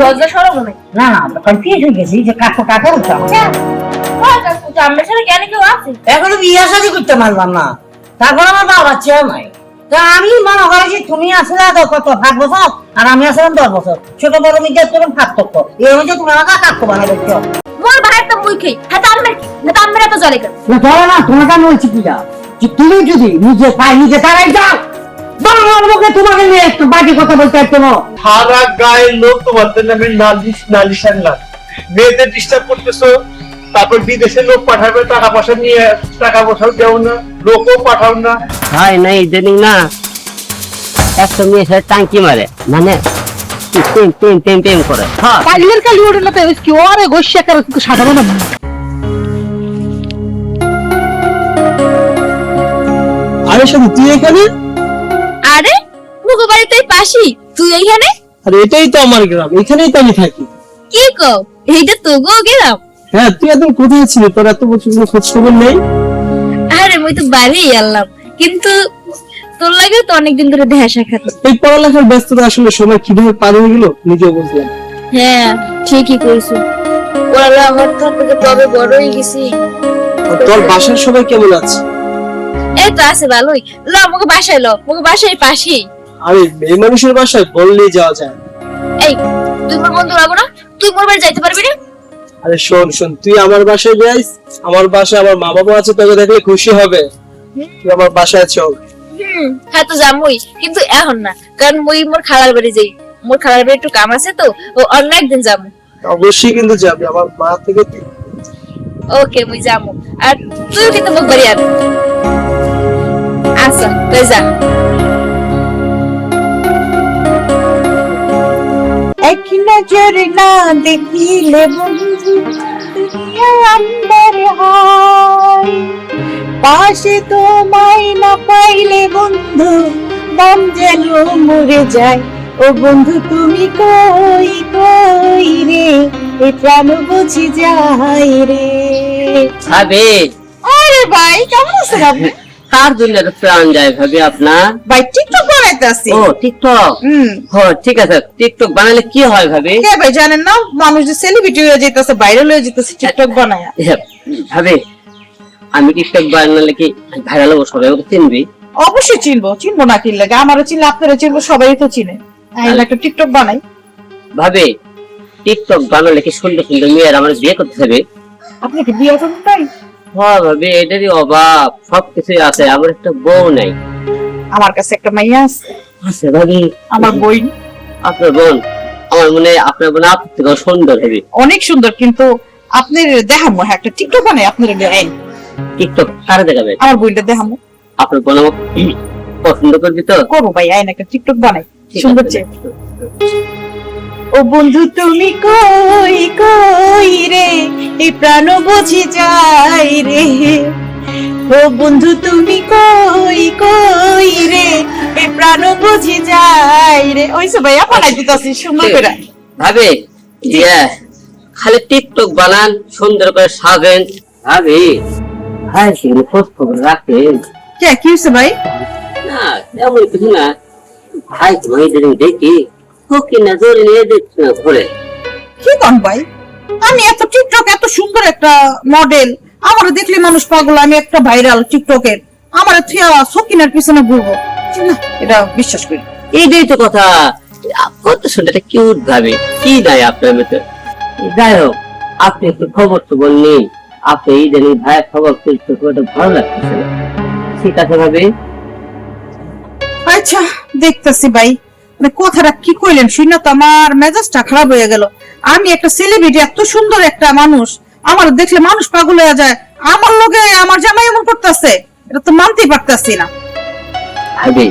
লজ্জা শরম নাই। না না কনফিউজ হয়ে গেছি যে কাকু কাকে বলছো আমাকে। কাকু জামাই ছাড়া কেন কেউ আছে? এখনো বিয়ে শাদী করতে পারলাম না, তারপর আমার বাবা চেয়েও নাই। তা আমি মনে করি যে তুমি আসলে কত 5 বছর আর আমি আসলাম 10 বছর, ছোট বড় মিলে তোর পার্থক্য এর মধ্যে তুমি আমাকে কাকু বানাই দিচ্ছ। মোর ভাই তো মুই খাই, হ্যাঁ তো আমার কি না, তো আমার এত জ্বলে কেন? না ধরো না, তোমাকে আমি বলছি কি যা যে তুমি যদি নিজে পায়ে নিজে দাঁড়াই যাও, বাবার মুখে তোমাকে নিয়ে একটু বাজে কথা বলতে একটু না। সারা গায়ের লোক তোমাদের নামে নালিশ আনলাম, মেয়েদের ডিস্টার্ব করতেছো, তারপর বিদেশে লোক পাঠাবে, টাকা পয়সা নিয়ে টাকা পয়সাও দেও না, লোকও পাঠাও না। হয় না ইদানিং না একটা মেয়ে সাথে টাঙ্কি মারে, মানে টেম টেম টেম টেম করে। কালিয়ার কালি ওঠে না, কি ওরে গোষ্যা করে সাধারণ না। আরে শালি তুই এখানে? আরে মুগো বাড়ি তো এই পাশেই, তুই এইখানে? আরে এটাই তো আমার গ্রাম, এখানেই তো আমি থাকি। কি কও, এইটা তো গো গেলাম। হ্যাঁ তুই একদম কোথায় ছিলি, তোর এত বছর কোনো খোঁজ খবর নেই? আরে মুই তো বাড়িই এলাম, কিন্তু তোর লাগে তো অনেকদিন ধরে দেখা সাক্ষাৎ। এই পড়ালেখার ব্যস্ততা আসলে সময় কিভাবে পার হয়ে গেল নিজেও বুঝলাম। হ্যাঁ ঠিকই কইছো, ওরা আমার থেকে তবে বড় হয়ে গেছি। তোর বাসার সবাই কেমন আছে? এই তো আছে ভালোই। ল আমাকে বাসায় ল, আমাকে বাসায় পাশেই। আরে মেয়ে মানুষের বাসায় বললেই যাওয়া যায়। এই তুই মোর বন্ধু লাগো না, তুই মোর বাড়ি যাইতে পারবি না? আরে শোন শোন, তুই আমার বাসায় যাইস, আমার বাসায় আমার মা বাবা আছে, তোকে দেখলে খুশি হবে। তুই আমার বাসায় চল। হ্যাঁ তো যামই, কিন্তু এখন না, কারণ মুই মোর খালার বাড়ি যাই। মোর খালার বাড়ি একটু কাম আছে তো, ও অন্য একদিন যাবো। অবশ্যই কিন্তু যাবি, আমার মা থেকে ওকে মুই যাবো, আর তুইও কিন্তু মুখ বাড়ি আবি। আচ্ছা তুই যা। এক নজর না দেখিলে বন্ধু দুনিয়া আন্দার হয়, পাশে তোমায় না পাইলে বন্ধু মন যেন মরে যায়। ও বন্ধু তুমি কই কই রে, এ প্রাণ বুঝি যায় রে। ভাবি আরে ভাই কেমন আছেন আপনি? কার জন্য এত প্রাণ যায় ভাবি আপনার? ভাই টিকটক বানাইতেছি। ও টিকটক, ঠিক আছে। টিকটক বানালে কি হয় ভাবি? কে ভাই জানেন না, মানুষ যে সেলিব্রিটি হয়ে যেতেছে, ভাইরাল হয়ে যেতেছে টিকটক বানায়। ভাবি আমি টিকটক বানালে কি ভাইরাল হবো, সবাই আমাকে চিনবি? অবশ্যই চিনবো, চিনবো না কি লাগে? আমারও চিনলে আপনারা চিনবো, সবাই তো চিনে। আমি একটা টিকটক বানাই। ভাবি টিকটক বানালে কি সুন্দর সুন্দর মেয়ের আমার বিয়ে করতে হবে? আপনি কি বিয়ে করবেন তাই? হ্যাঁ ভাবি এটারই অভাব, সবকিছুই আছে, আমার একটা বউ নাই। আমার কাছে একটা মাইয়া আছে, আছে ভাবি? আমার বই। আপনার বোন? আমার মনে হয় আপনার বোন আপনার থেকে সুন্দর হবে। অনেক সুন্দর, কিন্তু আপনি দেখামো। হ্যাঁ একটা টিকটক বানাই, আপনার দেখাই। টিকটক কারা দেখাবেন? আমার বইটা দেখামো। আপনার বোন আমাকে পছন্দ করবি তো? করবো ভাই, আইন একটা টিকটক বানাই ঠিক সুন্দর আছে। চেয়ে। ও বন্ধু তুমি কই কই রে, এই প্রাণ বুঝি যায় রে। ও বন্ধু তুমি কই কই রে, এই প্রাণ বুঝি যায় রে। ওইসব ভাইয়া বানাই দিতেছি সুন্দর করে। ভাবি ইয়ে খালি টিকটক বানান, সুন্দর করে সাজেন। ভাবি ভাই সেগুলো খোঁজ খবর রাখেন? কে কি হয়েছে ভাই? না তেমন কিছু না, ভাই তোমার যেদিন দেখি কি না জোরে নিয়ে দিচ্ছি না ঘরে। কি কন ভাই, আমি এত টিকটক এত সুন্দর একটা মডেল, আমার দেখলে মানুষ পাগল, আমি একটা ভাইরাল টিকটকের, আমার সকিনার পিছনে ঘুরবো না, এটা বিশ্বাস করি। এইটাই তো কথা, কত সুন্দর কিউট ভাবে, কি নাই আপনার মতো। যাই হোক আপনি একটু খবর তো বললেন, আপনি এই জানি ভাই খবর করতে ভালো লাগতেছে। ঠিক আছে ভাবি। আচ্ছা দেখতেছি ভাই, মানে কথাটা কি কইলেন শুনে তো আমার মেজাজটা খারাপ হয়ে গেল। আমি একটা সেলিব্রিটি, এত সুন্দর একটা মানুষ, আমার দেখলে মানুষ পাগল হয়ে যায়, আমার লগে আমার জামাই এমন করতেছে, এটা তো মানতেই পারতেছি না। ভাবি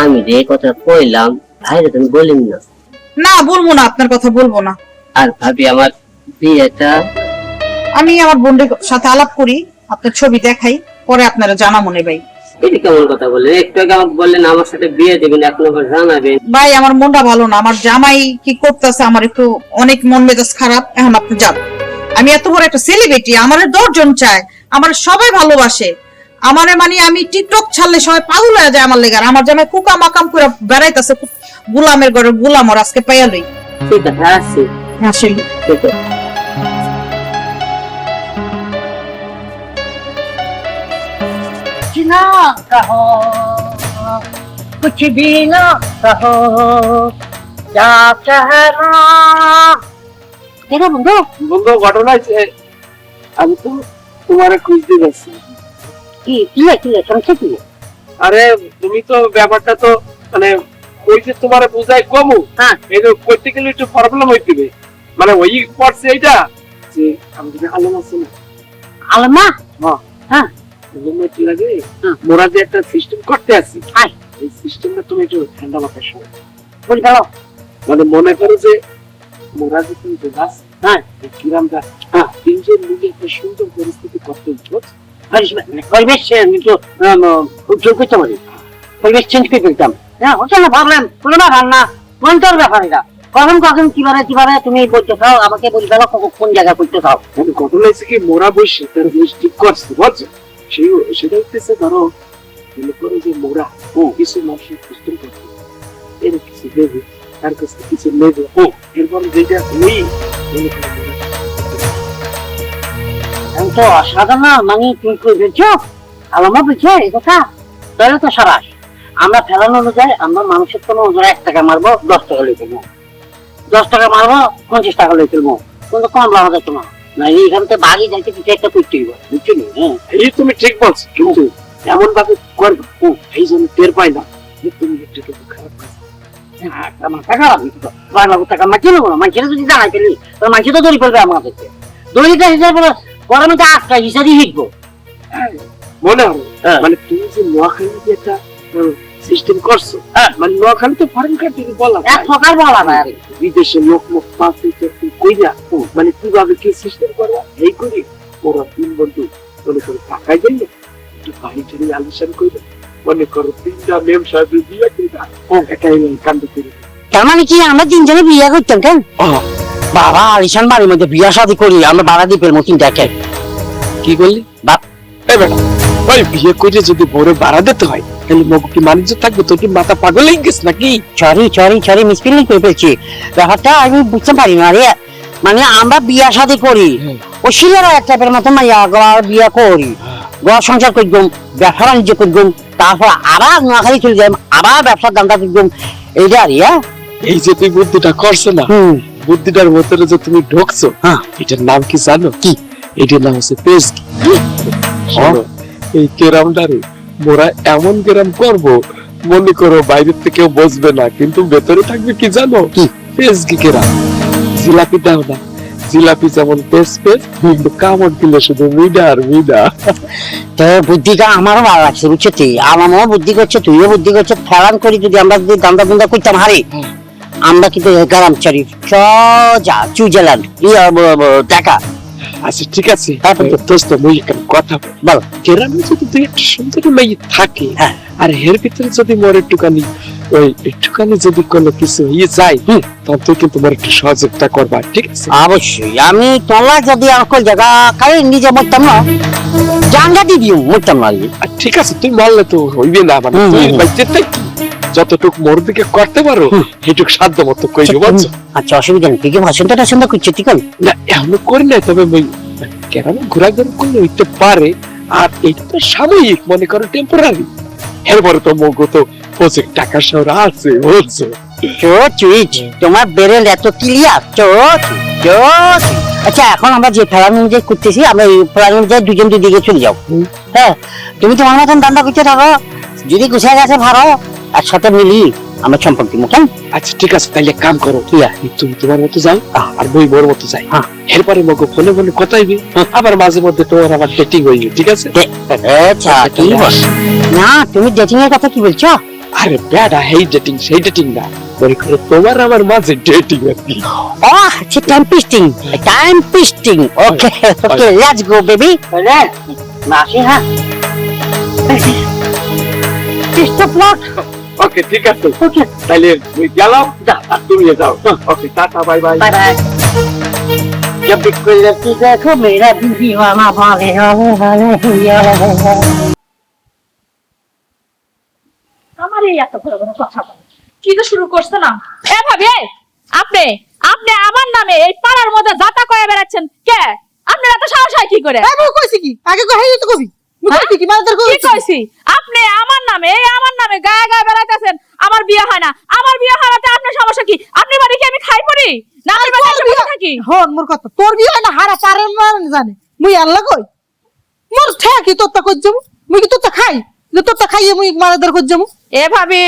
আমি যে কথা কইলাম ভাইরা তুমি বলেন না। না বলবো না, আপনার কথা বলবো না। আর ভাবি আমার বিয়েটা আমি আমার বোনের সাথে আলাপ করি, আপনার ছবি দেখাই, পরে আপনারা জানা মনে ভাই। এটা কেমন কথা বললেন? একটু আগে আমাকে বললেন আমার সাথে বিয়ে দেবেন, এখন আবার জানাবেন। ভাই আমার মনটা ভালো না, আমার জামাই কি করতেছে, আমার একটু অনেক মন মেজাজ খারাপ। এখন আপনি যান, আমি এত বড় একটা সেলিব্রিটি, আমার 10 জন চায়, আমার সবাই ভালোবাসে আমারে, মানে আমি টিকটক ছাড়লে সবাই পাগল হয়ে যায় আমার লেগে। আমার জামাই কুকা মাকাম করে বেড়াইতেছে, গুলামের ঘরে গুলাম, ওর আজকে পাইয়া লই। ঠিক আছে, আসছি। আসেন। ঠিক আছে। ना कहो कुछ भी ना कहो क्या कहना बंधु বন্ধু ঘটনা হয়েছে, আমি তো তোমার খুঁজতে যাচ্ছি। কি সমস্যা কি আরে তুমি তো ব্যাপারটা তো মানে ওই যে তোমার বুঝাই কমু, হ্যাঁ। এই যে করতে গেলে একটু প্রবলেম হইতে মানে ওই পড়ছে এইটা যে আমাদের আলম আছে না, আলমা ওগুলো কি লাগে, হ্যাঁ। মোরা যে একটা সিস্টেম করতে আছি, হ্যাঁ। এই সিস্টেমটা তুমি একটু ঠান্ডা মাথায় শোনো। বলি গেল মানে মনে করো যে মোরা যে তুমি যে গাছ, হ্যাঁ। এই গ্রামটা, তিনজন মিলে একটা সুন্দর পরিস্থিতি করতে উঠবো। পরিবেশ কিন্তু উজ্জ্বল করতে পারি পরিবেশ চেঞ্জ করে দিতাম হ্যাঁ হচ্ছে না ভাবলাম কোনো না ভাবনা মন্তর ব্যাপার এটা কখন কিবারে তুমি বলতে চাও আমাকে বলি গেল কোন জায়গায় করতে চাও মানে ঘটনা হয়েছে কি, মোরা বসে তার জিনিস ঠিক করছে বুঝছো, সেটা হচ্ছে ধরো মনে করো যে মোরা কিছু মানুষের সিস্টেম করছে, এর কিছু নেবে, তার কাছে কিছু নেবে, এরপর যেটা ওই মনে করো মোরা আমি তো অসাধারণ মানে তুমি কই বলছো আলামা বলছে এই কথা তাহলে তো সারাস আমরা ফেলানো অনুযায়ী আমরা মানুষের কোনো অনুযায়ী 1 টাকা মারবো 10 টাকা লই ফেলবো 10 টাকা মারবো 50 টাকা লই ফেলবো কিন্তু কম লাভ যাচ্ছে না না এইখান থেকে বাগি যাইতে কিছু একটা করতে হইব বুঝছো হ্যাঁ এই তুমি ঠিক বলছো, কিন্তু এমন ভাবে করবে এই জন্য টের পাই না যে তুমি একটু কিন্তু খারাপ কাজ। আমার টাকা লাগবে তো 12 লাখ টাকা মাঝে নেবো না মাঝে যদি জানাই ফেলি তো মাঝে তো দড়ি ফেলবে আমাদেরকে দড়িটা হিসাবে গরমে তো 8টা হিসাবে হিটবো মনে হয় হ্যাঁ। মানে তুমি যে নোয়াখালী যে একটা সিস্টেম করছো, মানে নোয়াখালী তো ফরেন কান্ট্রি বলা এক সকাল বলা না আরে বিদেশে লোক পাশে কইরা মানে কিভাবে কি সিস্টেম করবা এই করি ওরা 3 বন্ধু মনে করো টাকাই দেয় একটু বাড়ি ছেড়ে আলিশান করে মনে করো 3টা মেম সাহেব বিয়ে করে একাই কান্দ করে। তার মানে কি আমরা 3 জনে বিয়ে করতাম কেন বাবা আলিশান বাড়ির মধ্যে বিয়ে শাদী করি আমরা ভাড়া দিয়ে ফেলবো 3 টাকা কি করলি বাপ এই বেটা ওই বিয়ে করে যদি বড় ভাড়া দিতে হয় তাহলে মগু কি বাণিজ্য থাকবে, তোর কি মাথা পাগল হয়ে গেছে নাকি? সরি মিসফিলিং করে ফেলছি ব্যাপারটা আমি বুঝতে পারি না রে মানে আমরা বিয়ে শাদী করি ও শিলারা একটা মতো মাইয়া গড় বিয়ে করি গড় সংসার করলাম ব্যবসা বাণিজ্য করলাম তারপর আবার নোয়াখালী চলে যাই আবার ব্যবসার দামটা করলাম এইটা আর এই যে তুই বুদ্ধিটা করছো না, বুদ্ধিটার ভিতরে যে তুমি ঢুকছো, এটার নাম কি জানো? কি এটার নাম হচ্ছে পেজকি। এই কেরামটারে মোরা এমন কেরাম করব মনে করো বাইরের থেকে কেউ বুঝবে না, কিন্তু ভেতরে থাকবে কি জানো? কি পেজকি কেরাম। জিলাপি দাও না, জিলাপি যেমন পেজ কিন্তু কামড় দিলে শুধু মিডা আর মিডা। তো বুদ্ধিটা আমারও ভালো লাগছে বুঝছো তুই আমারও বুদ্ধি করছে তুইও বুদ্ধি করছে ফেলান করি যদি আমরা যদি দান্দা বুন্দা করতাম হারে আমরা কিন্তু গ্রাম চারি যা সুইজারল্যান্ড টাকা আচ্ছা ঠিক আছে, তারপর দোস্ত মুই একটা কথা বল, কেরামে যদি তুই একটা সুন্দর মেয়ে থাকে আর এর ভিতরে যদি মোর একটুখানি ওই একটুখানি যদি কোনো কিছু হয়ে যায় তখন তুই কিন্তু মোর একটু সহযোগিতা করবা, ঠিক আছে? অবশ্যই আমি তোলা যদি আমার জায়গা কারে নিজে মরতাম না জাঙ্গা দিবি মরতাম না আর ঠিক আছে তুই মারলে তো হইবে না, মানে তুই বাইতে যতটুকু মোর দিকে করতে পারো সেটুকু সাধ্য মতো কইবো বুঝছো? আচ্ছা অসুবিধা নেই তুই ভাষণটা টাষণ করছিস ঠিক আছে না এমন করি না, তবে ওই কেরামে ঘোরাঘুরি করলে হইতে পারে আর এটা তো সাময়িক মনে করো টেম্পোরারি, এরপরে তো মগো তো প্রজেক্ট টাকা শহর আছে বুঝছো? তোমার বেরেল এত ক্লিয়ার আচ্ছা এখন আমরা যে ফেরান অনুযায়ী করতেছি আমরা এই ফেরান অনুযায়ী দুজন দুদিকে চলে যাও হ্যাঁ তুমি তোমার মতন দান্দা করতে থাকো যদি গুছিয়ে গেছে ভালো একসাথে মিলি আমরা সম্পর্ক দিব কেন? আচ্ছা ঠিক আছে তাইলে কাম করো, কি তুমি তোমার মতো যাও আর বই মোর মতো যাই, এরপরে মগো ফোনে ফোনে কথা হইবে আবার মাঝে মধ্যে তোমার আবার ডেটিং হইবে, ঠিক আছে? আচ্ছা কি বল না তুমি ডেটিং এর কথা কি বলছো? আরে বেটা এই ডেটিং সেই ডেটিং না, মনে করো তোমার আমার মাঝে ডেটিং আর কি। ও আচ্ছা টাইম পিস্টিং okay okay let's go baby মাসি হ্যাঁ স্টপ লট ওকে ঠিক আছে ওকে তাইলে তুই গেলাম আর তুমি যাও okay tata bye bye bye bye जब भी कोई लड़की देखो मेरा दिल दीवाना भागे আমার এই এত বড় বড় কথা বলে কি তো শুরু করছে না ভাবি আপনি আপনি আমার নামে এই পাড়ার মধ্যে যাতা কয়ে বেড়াচ্ছেন কে? আপনার এত সাহস হয় কি করে? আমি কইছি কি আগে কই হেই তো কবি কইছি কি মাদার কি কইছি কইছি? আপনি আমার নামে গায়ে গায়ে বেড়াইতেছেন। আমার বিয়ে হয় না, আমার বিয়ে হারাতে আপনার সমস্যা কি? আপনি বাড়ি কি আমি খাই পড়ি না? আমি বাড়ি বসে থাকি? হন মোর কথা তোর বিয়ে না হারা পারেন না জানে মুই আল্লাহ কই মোর ঠেকি তোরটা কই যাবো মুই কি তোরটা খাই যে তোরটা খাইয়ে মুই মাদার কই যাবো এ ভাবি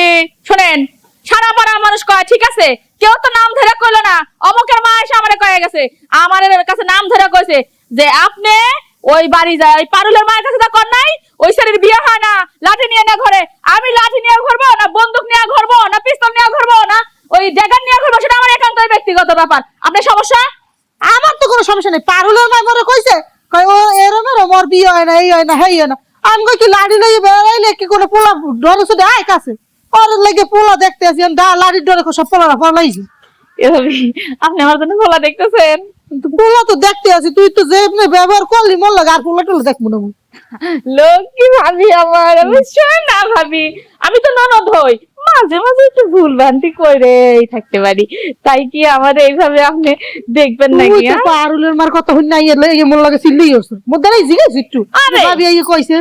শুনেন, সারা পাড়ার মানুষ কয় ঠিক আছে, কেউ তো নাম ধরে কইলো না। অমুকের মা এসে আমারে কয়ে গেছে, আমার কাছে নাম ধরে কইছে যে আপনি ওই বাড়ি যায় পারুলের মায়ের কাছে তা কর নাই, ওই ছেলের বিয়ে হয় না, লাঠি নিয়ে না ঘরে। আমি লাঠি নিয়ে ঘুরবো না, বন্দুক নিয়ে ঘুরবো না, পিস্তল নিয়ে ঘুরবো না, ওই ড্যাগার নিয়ে ঘুরবো, সেটা আমার একান্ত ব্যক্তিগত ব্যাপার। আপনার সমস্যা? আমার তো কোনো সমস্যা নেই পারুলের মা মরে কইছে কই ও এরমের মোর বিয়ে হয় না এই হয় না হেই হয় না আমি কই কি লাড়ি লই বেড়াইলে কি কোনো পোলা ডরে শুধু আয় কাছে ওর লাগে পোলা দেখতে আসি দা লাড়ির ডরে সব পোলা পড়াইছি এ ভাবি আপনি আমার জন্য খোলা দেখতেছেন? কিন্তু পোলা তো দেখতে আসি তুই তো যে এমনি ব্যবহার করলি মোর লাগে আর পোলা টোলা দেখবো না লক্ষ্মী ভাবি আমার, আমি না ভাবি, আমি তো ননদ হই, মাঝে মাঝে একটু ভুল ভ্রান্তি করেই থাকতে পারি, তাই কি আমার এইভাবে আপনি দেখবেন তুই নাকি? তো পারুলের মার কথা হই না এলে এই মোর লাগে সিল্লি হইছ মধ্যে নাই জিজ্ঞেস একটু আরে! ভাবি এই কইছে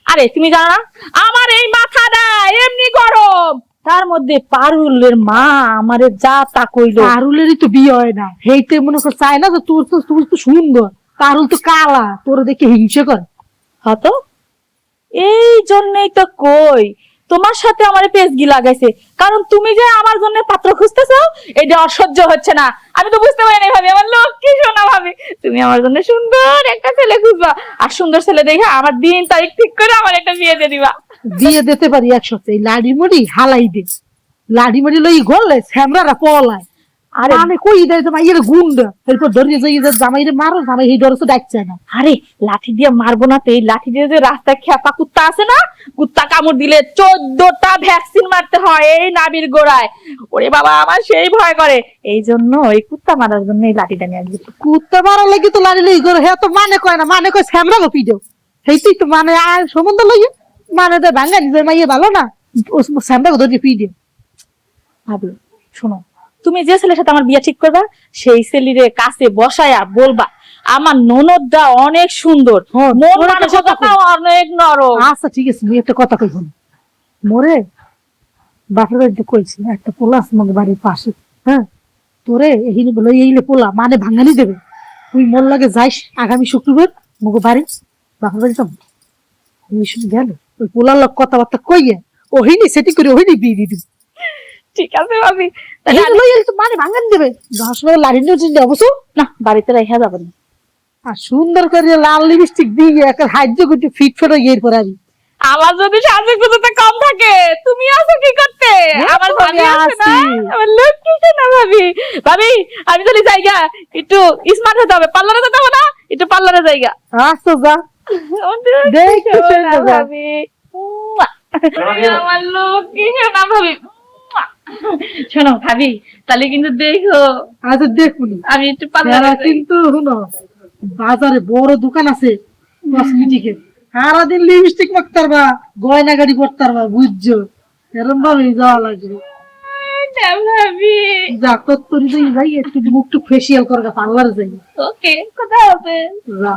আরে তুমি জানো না আমার এই মাথাটা এমনি গরম, তার মধ্যে পারুলের মা আমারে যা তা কইলো। পারুলেরই তো বিয়ে হয় না হেইতে মনে কর চায় না যে তোর তো তুই তো সুন্দর পারুল তো কালা তোর দেখে হিংসা করে হতো এই জন্যই তো কই তোমার সাথে আমার পেজগি লাগাইছে, কারণ তুমি যে আমার জন্য পাত্র খুঁজতেছো এটা অসহ্য হচ্ছে না। আমি তো বুঝতে পারি না ভাবি, আমার লক্ষ্মী সোনা ভাবি, তুমি আমার জন্য সুন্দর একটা ছেলে খুঁজবা, আর সুন্দর ছেলে দেখে আমার দিন তারিখ ঠিক করে আমার একটা বিয়ে দিয়ে দিবা। দিয়ে দিতে পারি একসাথে এই লাড়ি মুড়ি হালাই দে লাড়ি মুড়ি লই গলে স্যামরারা পলায় আরে আমি কই দেই তো মাইয়ের গুন্ডা এরপর ধরিয়ে যাই যে জামাইরে মারো জামাই এই ডরে তো ডাকছে না আরে লাঠি দিয়ে মারবো না তো, এই লাঠি দিয়ে যে রাস্তায় খেপা কুত্তা আছে না, কুত্তা কামড় দিলে 14টা ভ্যাকসিন মারতে হয় এই নাভির গোড়ায়। ওরে বাবা আমার সেই ভয় করে, এই জন্য ওই কুত্তা মারার জন্য এই লাঠিটা নিয়ে আসবে। কুত্তা মারা লাগি তো লাড়ি লই গরে হে তো মানে কয় না মানে কয় স্যামরা গপি দেও হেইতেই তো মানে আর সম্বন্ধ লই মানে তো ভাঙা নিজের মাইয়ে ভালো না ও স্যামরা ধরে পি দেও ভাবি শোনো, তুমি যে ছেলের সাথে আমার বিয়ে ঠিক করবা সেই ছেলের কাছে বসায়া বলবা আমার ননদটা অনেক সুন্দর, হ্যাঁ, মন ওরা তো কথা মানসিকতা অনেক নরম। আচ্ছা ঠিক আছে আমি একটা কথা কই মোরে বাপের বাড়িতে কইছি একটা পোলা আছে আমাদের বাড়ির পাশে হ্যাঁ তোরে এখানে বলে এইলে পোলা মানে ভাঙানি দেবে তুই মোর লাগে যাইস আগামী শুক্রবার মুগো বাড়ি বাপের বাড়ি যাবো গেল ওই পোলার লোক কথাবার্তা কইয়ে ওহিনি সেটি করে ওহিনি বিয়ে দিয়ে দিবি ঠিক আছে ভাবি, মানে ভাঙানি দেবে 10 টাকা লাড়ি নিয়ে অবশ্য না বাড়িতে রেখা যাবে না। আর সুন্দর করে লাল লিপস্টিক দিয়ে একটা হাইজ্য করতে ফিট ফেটে গিয়ে পরে আমি আমার যদি সাজে গুজোতে কম থাকে তুমি আছো কি করতে? আমার ভাবি আছে না, আমার লক্ষ্মী সোনা ভাবি। ভাবি আমি চলি জায়গা একটু স্মার্ট হতে হবে, পার্লারে যেতে হবে না, একটু পার্লারে জায়গা। আচ্ছা যা দেখতে সোনা ভাবি, আমার লক্ষ্মী সোনা ভাবি। শোনো ভাবি তাহলে কিন্তু দেখো আচ্ছা দেখুন আমি একটু পার্লারে কিন্তু শুনো বাজারে বড় দোকান আছে কসমেটিকের সারাদিন লিপস্টিক মাখতে পারবা গয়না গাড়ি করতে পারবা বুঝছো এরম ভাবে যাওয়া লাগবে ভাবি। যা তোর যাই একটু মুখটু ফেসিয়াল করবা পার্লারে যাই ওকে কথা হবে। যা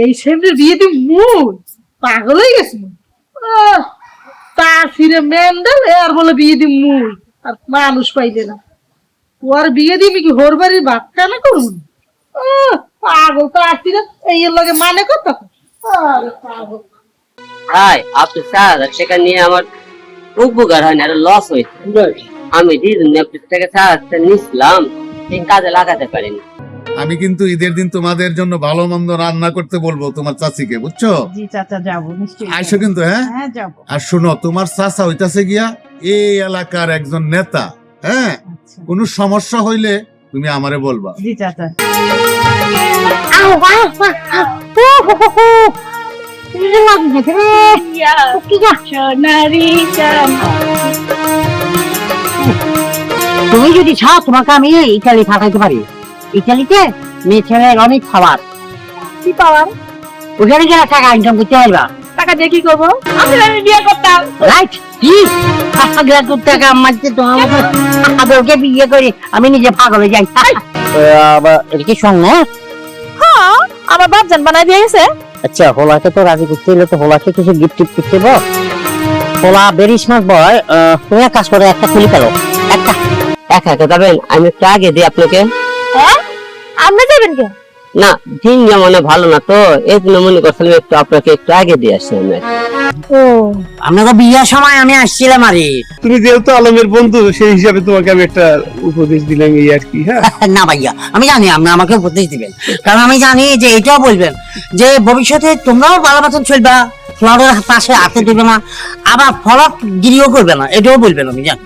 এই সেমরে বিয়ে দিন মুই পাগল হয়ে গেছি তার ফিরে মেন্ডেল আর বলে বিয়ে দিন মুই আর মানুষ পাইলে না ওর বিয়ে দিবি কি হোর বাড়ির বাপ কেন করুন পাগল তো আসছি না এই লগে মানে কত আরে পাগল ভাই আপনি 4,000 টাকা নিয়ে আমার উপকার হয় না, আর লস হয়েছে। আমি যেদিন আপনার থেকে 4,000 নিছিলাম এই কাজে লাগাতে পারিনি। আমি কিন্তু ঈদের দিন তোমাদের জন্য ভালো মন্দ রান্না করতে বলবো তোমার চাচিকে, বুঝছো? জি চাচা যাবো নিশ্চয়ই আইসো কিন্তু, হ্যাঁ? হ্যাঁ যাবো আর শুনো, তোমার চাচা হইতাছে গিয়া এই এলাকার একজন নেতা, হ্যাঁ? কোনো সমস্যা হইলে তুমি আমারে বলবা। জি চাচা তুমি যদি চাও তোমাকে আমি ইটালি পাঠাইতে পারি ইটালিতে মেয়ে ছেলের অনেক খাবার কি পাওয়ার? ওখানে যারা টাকা ইনকাম করতে পারবা টাকা দিয়ে কি করবো? আমি বিয়ে করতাম। রাইট কি পাগলা কুত্তা কাম মারছে তোমার মতো আদরকে বিয়ে করে আমি নিজে পাগল হয়ে যাই আবার এটা কি সঙ্গে হ্যাঁ আমার বাপজান বানাই দিয়ে গেছে। আচ্ছা হোলাকে তো রাজি করতে হলে তো হোলাকে কিছু গিফট টিফট করতে হবে। হোলা ভেরি স্মার্ট বয়, তুমি এক কাজ করে একটা খুলি পেলো একটা। একা একা যাবেন, আমি একটু আগে দিই আপনাকে। হ্যাঁ আপনি যাবেন কেন? না দিন মনে ভালো না তো, এই জন্য মনে করছিলাম একটু আপনাকে একটু আগে দিয়ে আসছি আমি। ও আমরা তো বিয়ের সময় আমি আসছিলাম আরে। তুমি যেহেতু আলমের বন্ধু সেই হিসাবে তোমাকে আমি একটা উপদেশ দিলাম এই আর কি। হ্যাঁ না ভাইয়া আমি জানি আপনি আমাকে উপদেশ দিবেন, কারণ আমি জানি যে এটাও বলবেন যে ভবিষ্যতে তোমরাও ভালো মতন চলবা, ফ্লডের পাশে হাতে দেবে না, আবার ফলক গিরিও করবে না, এটাও বলবেন আমি জানি।